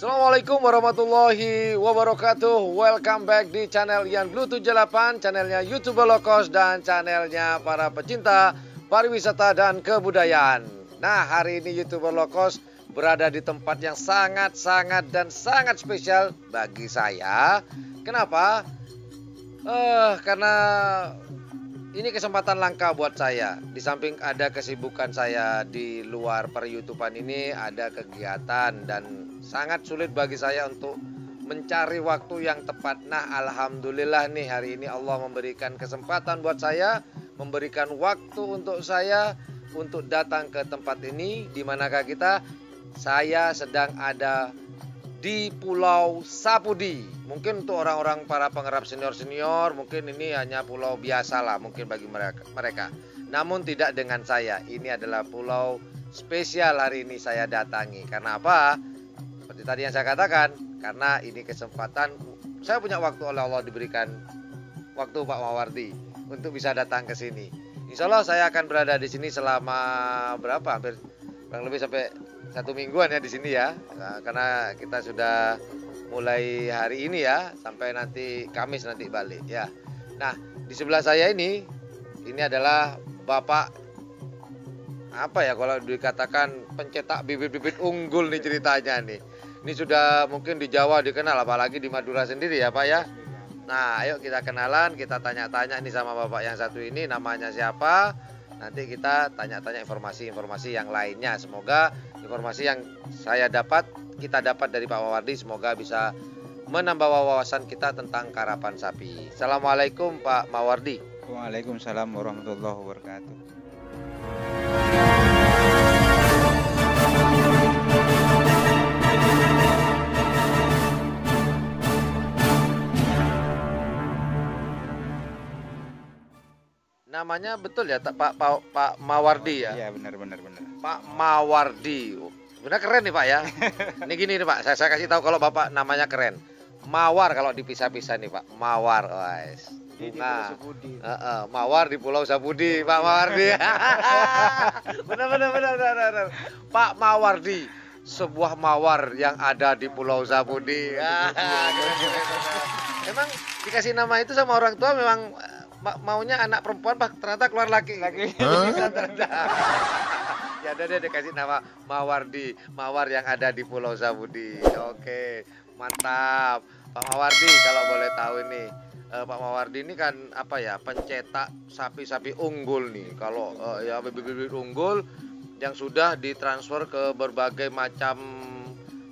Assalamualaikum warahmatullahi wabarakatuh. Welcome back di channel Yan Blue 78, channelnya YouTuber Low Cost dan channelnya para pecinta pariwisata dan kebudayaan. Nah, hari ini YouTuber Low Cost berada di tempat yang sangat spesial bagi saya. Kenapa? Karena ini kesempatan langka buat saya. Di samping ada kesibukan saya di luar per-YouTubean ini, ada kegiatan dan sangat sulit bagi saya untuk mencari waktu yang tepat. Nah, alhamdulillah nih hari ini Allah memberikan kesempatan buat saya, memberikan waktu untuk saya untuk datang ke tempat ini. Di manakah kita? Saya sedang ada di Pulau Sapudi. Mungkin untuk orang-orang para pengarap senior, mungkin ini hanya pulau biasa lah mungkin bagi mereka. Namun tidak dengan saya. Ini adalah pulau spesial hari ini saya datangi. Karena apa? Seperti tadi yang saya katakan, karena ini kesempatan saya punya waktu oleh Allah, diberikan waktu Pak Mawardi untuk bisa datang ke sini. Insya Allah saya akan berada di sini selama berapa? Hampir kurang lebih sampai 1 mingguan ya di sini ya. Nah, karena kita sudah mulai hari ini ya, sampai nanti Kamis nanti balik ya. Nah, di sebelah saya ini adalah Bapak apa ya kalau dikatakan pencetak bibit-bibit unggul nih ceritanya nih. Ini sudah mungkin di Jawa dikenal, apalagi di Madura sendiri ya Pak ya. Nah, ayo kita kenalan, kita tanya-tanya nih sama Bapak yang satu ini, namanya siapa. Nanti kita tanya-tanya informasi-informasi yang lainnya. Semoga informasi yang kita dapat dari Pak Mawardi semoga bisa menambah wawasan kita tentang karapan sapi. Assalamualaikum Pak Mawardi. Waalaikumsalam warahmatullahi wabarakatuh. Namanya betul ya Pak Mawardi ya? Iya benar. Pak Mawardi. Benar keren nih Pak ya. Ini gini nih Pak, saya kasih tahu kalau Bapak namanya keren. Mawar kalau dipisah-pisah nih Pak. Mawar, guys. Bunga. Mawar di Pulau Sapudi, Pak Mawardi. Benar. Pak Mawardi, sebuah mawar yang ada di Pulau Sapudi. Memang dikasih nama itu sama orang tua memang maunya anak perempuan, ternyata keluar laki. Ya udah deh dikasih nama Mawardi, mawar yang ada di Pulau Sapudi. Oke, mantap. Pak Mawardi, kalau boleh tahu ini, Pak Mawardi ini kan apa ya, pencetak sapi-sapi unggul nih. Kalau ya bibit-bibit unggul yang sudah ditransfer ke berbagai macam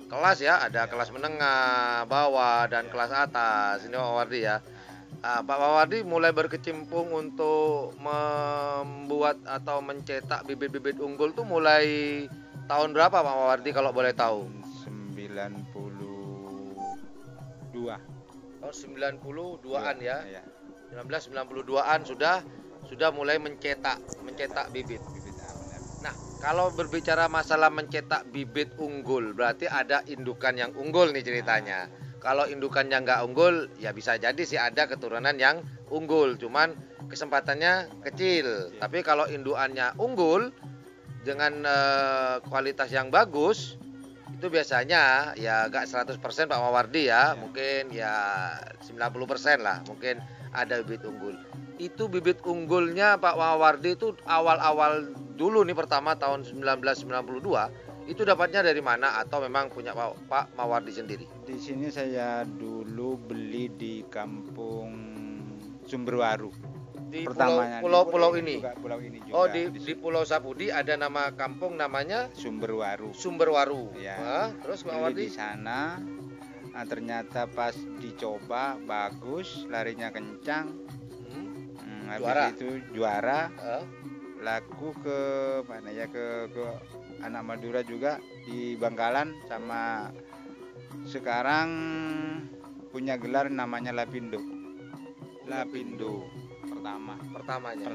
kelas ya, ada kelas menengah, bawah dan kelas atas. Ini Pak Mawardi ya. Pak Mawardi mulai berkecimpung untuk membuat atau mencetak bibit-bibit unggul tuh mulai tahun berapa Pak Mawardi kalau boleh tahu? 92. Tahun 92-an ya. Iya. 1992-an sudah mulai mencetak bibit. Nah, kalau berbicara masalah mencetak bibit unggul, berarti ada indukan yang unggul nih ceritanya. Kalau indukannya nggak unggul, ya bisa jadi sih ada keturunan yang unggul, cuman kesempatannya kecil. Tapi kalau indukannya unggul dengan kualitas yang bagus, itu biasanya ya nggak 100% Pak Mawardi ya, mungkin ya 90% lah, mungkin ada bibit unggul. Itu bibit unggulnya Pak Mawardi itu awal-awal dulu nih, pertama tahun 1992. Itu dapatnya dari mana atau memang punya Pak Mawardi sendiri? Di sini saya dulu beli di kampung Sumberwaru. Di Pertamanya pulau ini. Pulau ini juga. Oh, di Pulau Sapudi ada nama kampung namanya Sumberwaru. Sumberwaru. Ya. Terus Pak Beli Mawardi di sana. Nah, ternyata pas dicoba bagus, larinya kencang. Habis juara. itu juara. Laku ke mana ya, ke anak Madura juga di Bangkalan, sama sekarang punya gelar namanya Lapindo pertamanya.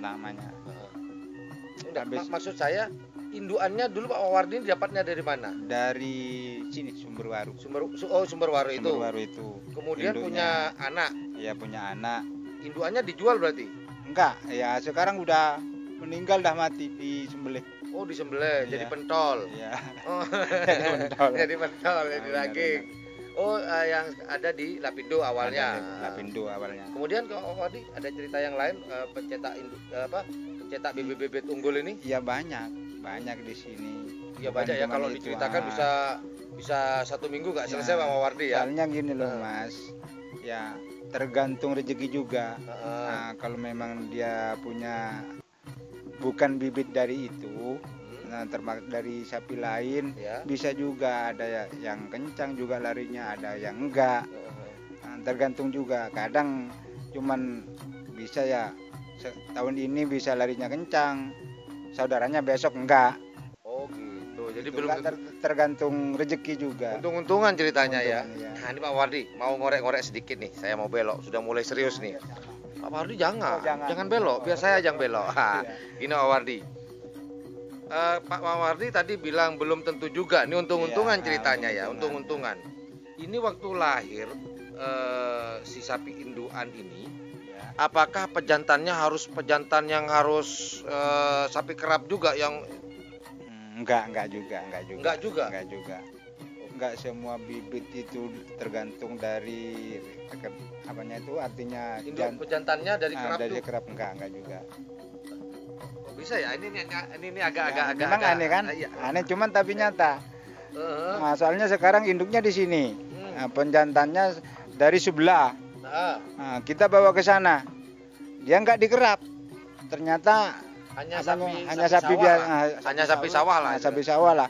Maksud saya induannya dulu Pak Mawardi dapatnya dari mana? Dari sini Sumberwaru. Sumberwaru itu. Kemudian punya anak. Ya punya anak. Induannya dijual berarti? Enggak, ya sekarang udah meninggal, dah mati di sembelih. Oh, disembelih jadi Iya. pentol. Iya. Oh. Jadi pentol. Jadi pentol, jadi Benar, daging. Oh, yang ada di Lapindo awalnya. Ada Lapindo awalnya. Kemudian kalau tadi ada cerita yang lain, pencetak pencetak bibit-bibit unggul ini? Iya banyak di sini. Ya Bukan banyak ya, cuman kalau itu, diceritakan bisa 1 minggu nggak selesai Ya, Pak Mawardi ya. Soalnya gini loh Mas, ya tergantung rezeki juga. Heeh. Nah, kalau memang dia punya bukan bibit dari itu, nah dari sapi lain Ya. bisa juga ada yang kencang juga larinya, ada yang enggak. Nah, tergantung juga. Kadang cuman bisa ya tahun ini bisa larinya kencang, saudaranya besok enggak. Oh gitu. Jadi Itu belum enggak tergantung rezeki juga. untung-untungan ceritanya ya. Untungan, ya. Nah ini Pak Wardi mau ngorek-ngorek sedikit nih. Saya mau belok. Sudah mulai serius nih. Pak Wardi jangan, Oh, jangan. belok. Biar saya yang belok. Ha, Iya. gini Pak Wardi. Pak Wardi tadi bilang belum tentu juga. Ini untung-untungan Iya, ceritanya ya. untung-untungan. Untung-untungan. Ini waktu lahir si sapi induan ini, Ya. apakah pejantannya harus pejantan yang harus sapi kerap juga yang Enggak juga. Enggak juga? Enggak juga. Enggak semua bibit itu tergantung dari apanya itu artinya pejantannya dari kerap dari tuh? kerap enggak juga. Kok bisa ya? Ini agak Memang aneh kan? iya. Aneh cuman tapi nyata. Heeh. Nah, soalnya sekarang induknya di sini. Nah, penjantannya dari sebelah. Nah, Nah, kita bawa ke sana. Dia enggak dikerap. Ternyata hanya hanya sawah sapi biasa. lah. Hanya sapi sawah lah. Sapi sawah lah.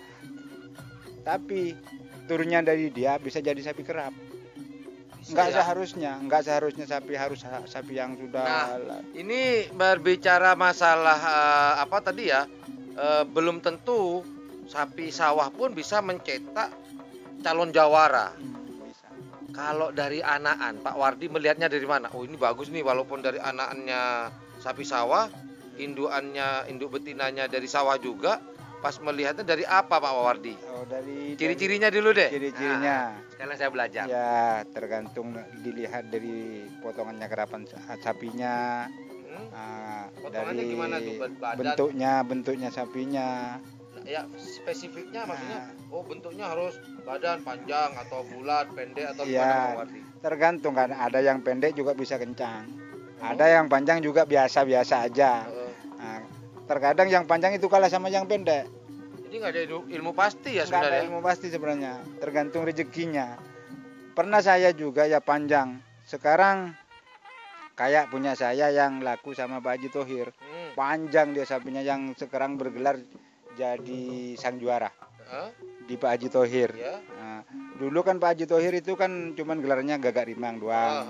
Tapi turunnya dari dia bisa jadi sapi kerap. Bisa Enggak ya? seharusnya sapi harus sapi yang sudah Ini berbicara masalah apa tadi ya? Belum tentu sapi sawah pun bisa mencetak calon jawara. bisa. Kalau dari anakan, Pak Wardi melihatnya dari mana? Oh ini bagus nih, walaupun dari anakannya sapi sawah, induk betinanya dari sawah juga. Pas melihatnya dari apa Pak Wardi? Oh, dari Ciri-cirinya dulu deh. Ciri-cirinya. Nah, sekarang saya belajar. Ya, tergantung dilihat dari potongannya kerapan sapinya. Potongannya Dari gimana tuh? Badan? bentuknya sapinya. Ya spesifiknya maksudnya, oh bentuknya harus badan panjang atau bulat, pendek atau Iya. gimana Pak Wardi? Tergantung kan, ada yang pendek juga bisa kencang. Ada yang panjang juga biasa-biasa aja. Nah, terkadang yang panjang itu kalah sama yang pendek. Jadi nggak ada ilmu pasti ya Nggak ada sebenarnya. ilmu pasti sebenarnya, tergantung rezekinya. Pernah saya juga ya panjang. Sekarang kayak punya saya yang laku sama Pak Haji Thohir. Panjang dia sapinya yang sekarang bergelar jadi sang juara di Pak Haji Thohir. Ya. Nah, dulu kan Pak Haji Thohir itu kan cuman gelarnya Gagak Rimang doang.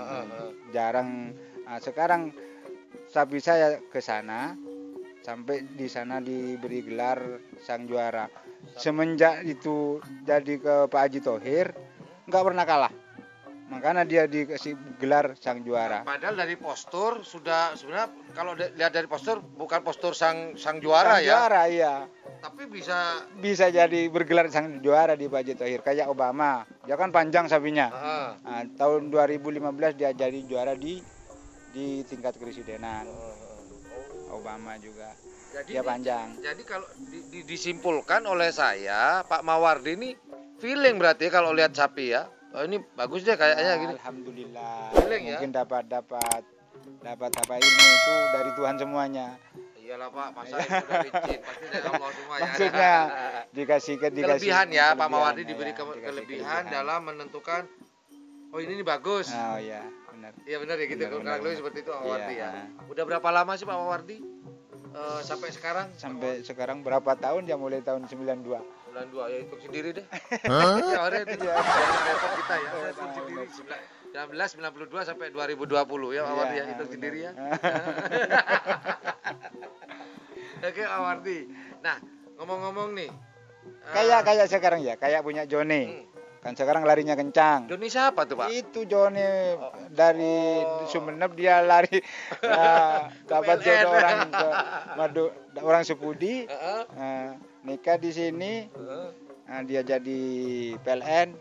Jarang. Nah, sekarang sapi saya ke sana sampai di sana diberi gelar sang juara. Semenjak itu jadi ke Pak Haji Thohir nggak pernah kalah. Makanya dia dikasih gelar sang juara. Padahal dari postur sudah sebenarnya kalau lihat dari postur bukan postur sang juara Sang ya. juara iya. Tapi bisa Bisa jadi bergelar sang juara di Pak Haji Thohir kayak Obama. Dia kan panjang sapinya. Nah, tahun 2015 dia jadi juara di tingkat kepresidenan. Obama juga. Jadi Dia panjang. Jadi kalau disimpulkan oleh saya, Pak Mawardi ini feeling berarti kalau lihat sapi ya. Oh, ini bagus deh kayaknya gini. Alhamdulillah. Feeling ya? Mungkin dapat apa ilmu itu dari Tuhan semuanya. Iyalah Pak, masa itu dari jin pasti dari Allah semua ya. Maksudnya dikasih Kelebihan ya, Pak Mawardi ya, diberi dikasih kelebihan dalam menentukan oh ini bagus. Oh iya, benar. Iya benar ya gitu, Benar, kurang lebih benar. seperti itu Pak Mawardi Iya. ya. Udah berapa lama sih Pak Mawardi sampai sekarang? Sampai sekarang berapa tahun ya, mulai tahun 92. 92 ya hitung sendiri deh. Ya orang itu repot kita ya. Hitung sendiri 1992 sampai 2020 ya Pak Wardi ya, hitung sendiri ya. Oke Pak Wardi. Nah, ngomong-ngomong nih. Kayak sekarang ya, kayak punya Joni. Kan sekarang larinya kencang. Joni siapa tuh Pak? Itu Joni dari Sumeneb dia lari dapat PLN. jodoh orang Sepudi. Nikah di sini. Dia jadi PLN.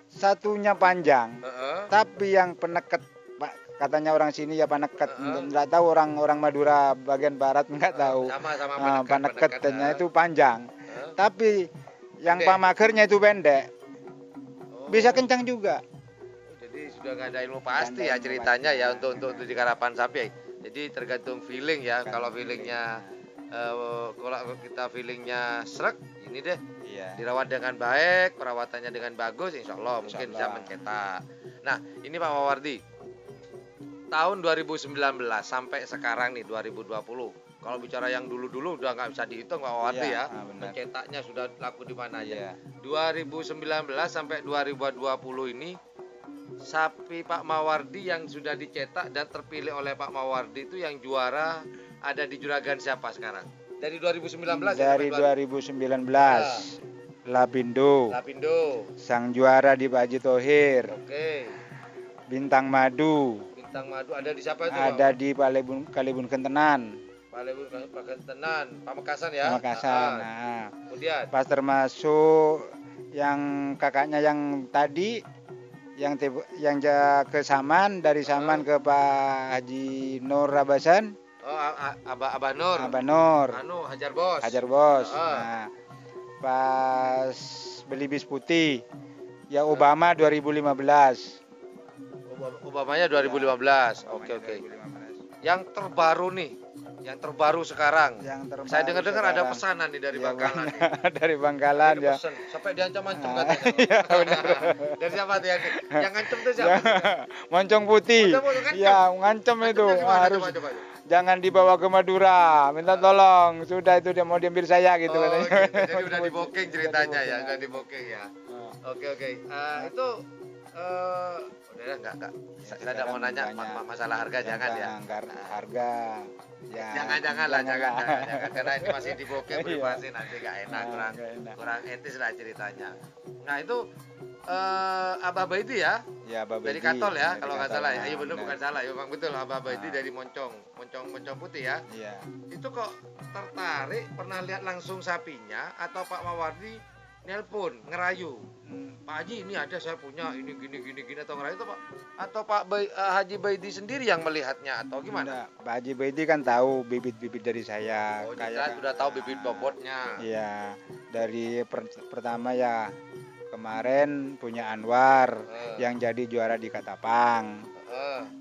Satunya panjang. Tapi yang peneket katanya orang sini ya paneket. Nggak tahu orang Madura bagian barat nggak tahu. Sama-sama paneketnya itu panjang. Tapi yang Pendek. pamagernya itu pendek. Oh. Bisa kencang juga. Jadi sudah nggak ada ilmu pasti Nggak ada ya ilmu ceritanya pasti, ya ya. untuk di karapan sapi. Jadi tergantung feeling ya. Tergantung Kalau feelingnya kalau kita feelingnya srek, ini deh Iya. dirawat dengan baik, perawatannya dengan bagus, insya Allah Insya mungkin Allah. bisa mencetak. Nah, ini Pak Mawardi, tahun 2019 sampai sekarang nih 2020. Kalau bicara yang dulu-dulu udah nggak bisa dihitung Pak Mawardi Iya, ya. benar. Mencetaknya sudah laku di mana aja. Iya. 2019 sampai 2020 ini sapi Pak Mawardi yang sudah dicetak dan terpilih oleh Pak Mawardi itu yang juara ada di juragan siapa sekarang? Dari 2019 Dari ya? 2019 Lapindo, Lapindo. sang juara di Pak Haji Thohir. Oke. Bintang Madu Bintang Madu ada di siapa itu? ada di Kalibun Kentenan, Pakentenan, Pamekasan ya? Pamekasan. Ah, Nah, kemudian pas termasuk yang kakaknya yang tadi yang ke Saman, dari Saman ke Pak Haji Nur Rabasan, Abah Nur. Abah Nur, Anu Hajar Bos. Hajar Bos. Ah. Nah, pas beli bis putih ya Obama 2015. Obamanya 2015. Oke. 2015. Yang terbaru nih, yang terbaru sekarang. Yang terbaru Saya dengar-dengar ada sekarang. pesanan nih dari Ya, Bangkalan. dari Bangkalan Ada ya. pesen, sampai diancam-ancam Ah, katanya. iya, benar. Dari siapa tuh yang ngancem tuh siapa? Moncong putih. Moncong putih, ngancem. Ya, ngancem itu. Ngancemnya gimana? Harus Coba. jangan dibawa ke Madura. Minta tolong. Sudah itu dia mau diambil saya gitu Oh, katanya. gitu. Jadi udah di booking ceritanya ya, udah di booking ya. Ah. Oke. Itu udah enggak. Saya tidak mau nanya masalah harga jangan ya. Harga. Ya. Jangan lah, jangan. Karena ini masih di booking privasi nanti nggak enak, Nggak enak. kurang etis lah ceritanya. Nah itu Abah Baidi ya, Ya, Bapak dari Edi. Katol ya, Dari kalau nggak Katol. salah ya. Nah, Iya benar benar. bukan salah, ya memang betul Abah Baidi Nah. dari Moncong Putih ya. Iya. Itu kok tertarik pernah lihat langsung sapinya atau Pak Mawardi nelpon ngerayu? Pak Haji ini ada saya punya ini gini atau ngerayu itu Pak? Atau Haji Baidi sendiri yang melihatnya atau gimana? Enggak, Pak Haji Baidi kan tahu bibit-bibit dari saya. Oh, dia sudah tahu bibit bobotnya. Iya, dari pertama ya kemarin punya Anwar yang jadi juara di Katapang.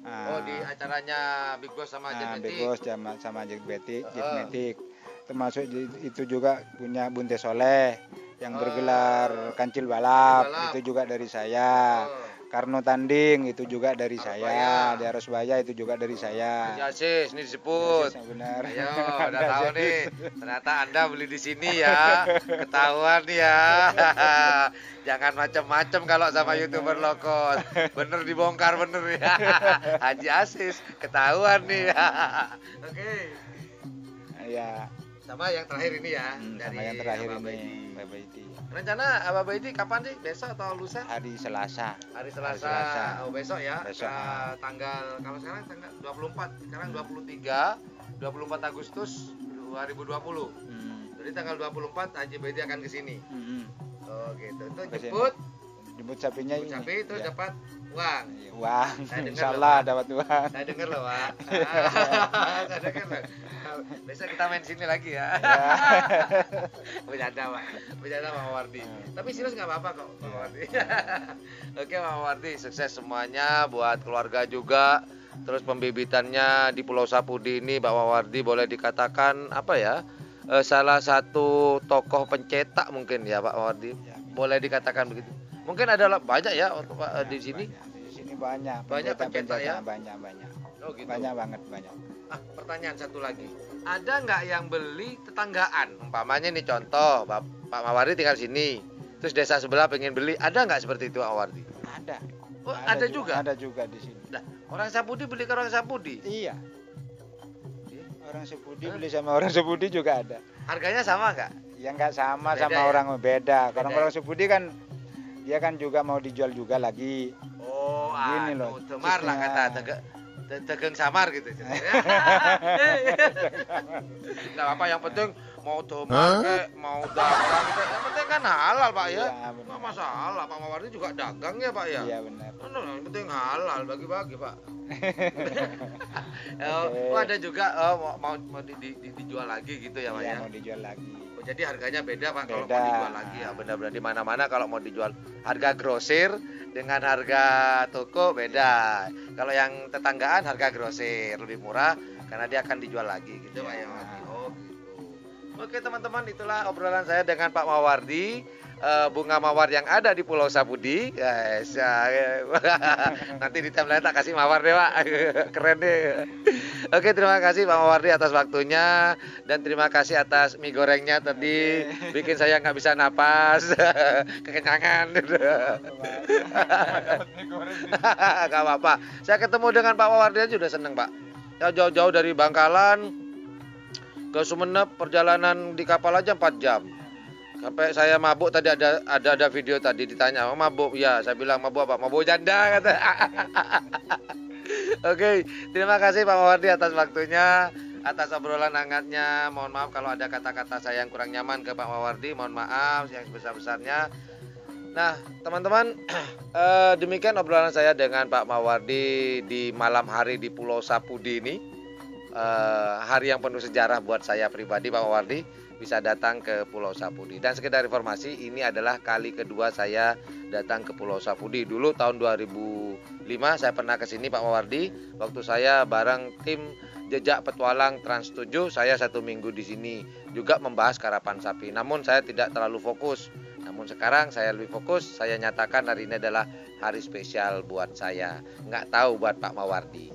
Oh, di acaranya Big Boss sama Jet Big Metik. Boss sama Jack Metik. Termasuk itu juga punya Bunte Soleh yang bergelar kancil balap, itu juga dari saya. Karno Tanding itu juga dari saya. Di Arosbaya itu juga dari saya. Haji Asis, ini disebut. Benar. Ayo, udah tahu nih. Ternyata Anda beli di sini ya. Ketahuan ya. Jangan macam-macam kalau sama YouTuber lokal. Bener dibongkar bener ya. Haji Asis, ketahuan nih ya. Oke. Ya. Sama yang terakhir ini ya. Sama yang terakhir Abah ini, Baidi. Pak Baidi. Rencana Abah Baidi kapan sih? Besok atau lusa? Hari Selasa. Hari Selasa. Oh, besok ya. Besok. Tanggal kalau sekarang tanggal 24, sekarang 24 Agustus 2020. Jadi tanggal 24 Haji Baidi akan ke sini. Oh, gitu. Itu jemput sapinya ini. Sapi itu Ya. dapat uang. Uang. Saya dengar Insyaallah loh, Pak. dapat uang. Saya dengar loh, Pak. Saya dengar loh. Besok kita main sini lagi ya. Bercanda, Pak. Bercanda Pak Mawardi. Tapi serius nggak apa-apa kok, Pak Mawardi. Oke, Pak Mawardi, sukses semuanya buat keluarga juga. Terus pembibitannya di Pulau Sapudi ini Pak Mawardi boleh dikatakan apa ya? Salah satu tokoh pencetak mungkin ya Pak Mawardi. Boleh dikatakan begitu. Mungkin ada banyak ya untuk Pak di sini. Di sini banyak. Banyak pencetak ya? Banyak. Oh, gitu. Banyak banget. Pertanyaan satu lagi. Ada nggak yang beli tetanggaan? Umpamanya nih contoh, Pak Mawardi tinggal sini. Terus desa sebelah pengen beli, ada nggak seperti itu Pak Mawardi? Ada. Oh, ada juga? Ada juga di sini. Nah, orang Sapudi beli ke orang Sapudi. Iya. Orang Sepudi beli sama orang Sepudi juga ada. Harganya sama nggak? Ya nggak sama, Beda sama ya? orang beda. Kalau Beda orang Sepudi kan dia kan juga mau dijual juga lagi. Oh, Gini loh, temar lah kata tegeng samar gitu. Nggak apa, yang penting mau coba kek, mau dagang kek, yang penting kan halal Pak ya. Iya, benar. Nggak masalah, Pak Mawardi juga dagang ya Pak ya. Iya benar. Yang penting halal, bagi-bagi Pak. Oke. Oh, ada juga mau dijual lagi gitu ya Pak Iya, ya. mau dijual lagi. Oh, jadi harganya beda Pak kalau mau Beda. dijual lagi ya. Benar-benar di mana-mana kalau mau dijual harga grosir dengan harga toko beda. Kalau yang tetanggaan harga grosir lebih murah karena dia akan dijual lagi gitu Pak ya. Oh gitu. Oke teman-teman, itulah obrolan saya dengan Pak Mawardi. Bunga mawar yang ada di Pulau Sapudi, guys. Nanti di timeline tak kasih mawar deh Pak. Keren deh. Oke, terima kasih Pak Mawardi atas waktunya dan terima kasih atas mie gorengnya tadi. Bikin saya nggak bisa napas, kekenyangan. Gak apa-apa. Saya ketemu dengan Pak Mawardi aja udah seneng Pak. Ya, jauh-jauh dari Bangkalan ke Sumeneb, perjalanan di kapal aja 4 jam. Sampai saya mabuk tadi, ada video tadi ditanya, "Oh, mabuk?" Ya, saya bilang mabuk apa? Mabuk janda kata. Oke, terima kasih Pak Mawardi atas waktunya, atas obrolan hangatnya. Mohon maaf kalau ada kata-kata saya yang kurang nyaman ke Pak Mawardi, mohon maaf yang sebesar-besarnya. Nah, teman-teman, demikian obrolan saya dengan Pak Mawardi di malam hari di Pulau Sapudi ini. Hari yang penuh sejarah buat saya pribadi, Pak Mawardi bisa datang ke Pulau Sapudi. Dan sekedar informasi, ini adalah kali kedua saya datang ke Pulau Sapudi. Dulu tahun 2005 saya pernah ke sini Pak Mawardi, waktu saya bareng tim Jejak Petualang Trans 7, saya 1 minggu di sini juga membahas karapan sapi. Namun saya tidak terlalu fokus. Namun sekarang saya lebih fokus, saya nyatakan hari ini adalah hari spesial buat saya. Nggak tahu buat Pak Mawardi.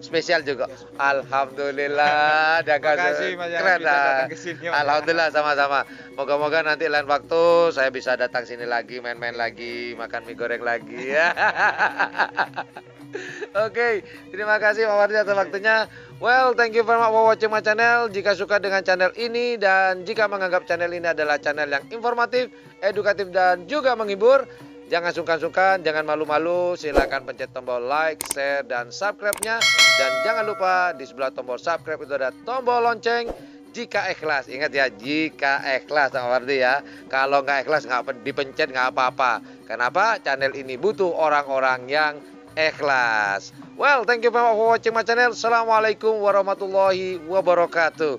Spesial juga. Alhamdulillah. Terima kasih Mas keren bisa datang ke sini, Mas. Alhamdulillah sama-sama. Moga-moga nanti lain waktu saya bisa datang sini lagi, main-main lagi, makan mie goreng lagi ya. Oke, terima kasih Pak Mawardi atas waktunya. Well, thank you very much for watching my channel. Jika suka dengan channel ini dan jika menganggap channel ini adalah channel yang informatif, edukatif dan juga menghibur, jangan sungkan-sungkan, jangan malu-malu, silakan pencet tombol like, share, dan subscribe-nya. Dan jangan lupa di sebelah tombol subscribe itu ada tombol lonceng jika ikhlas. Ingat ya, jika ikhlas Pak Mawardi ya. Kalau nggak ikhlas nggak dipencet nggak apa-apa. Kenapa? Channel ini butuh orang-orang yang ikhlas. Well, thank you very much for watching my channel. Assalamualaikum warahmatullahi wabarakatuh.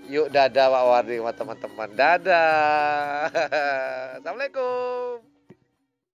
Yuk dadah Pak Mawardi sama teman-teman. Dadah. Assalamualaikum.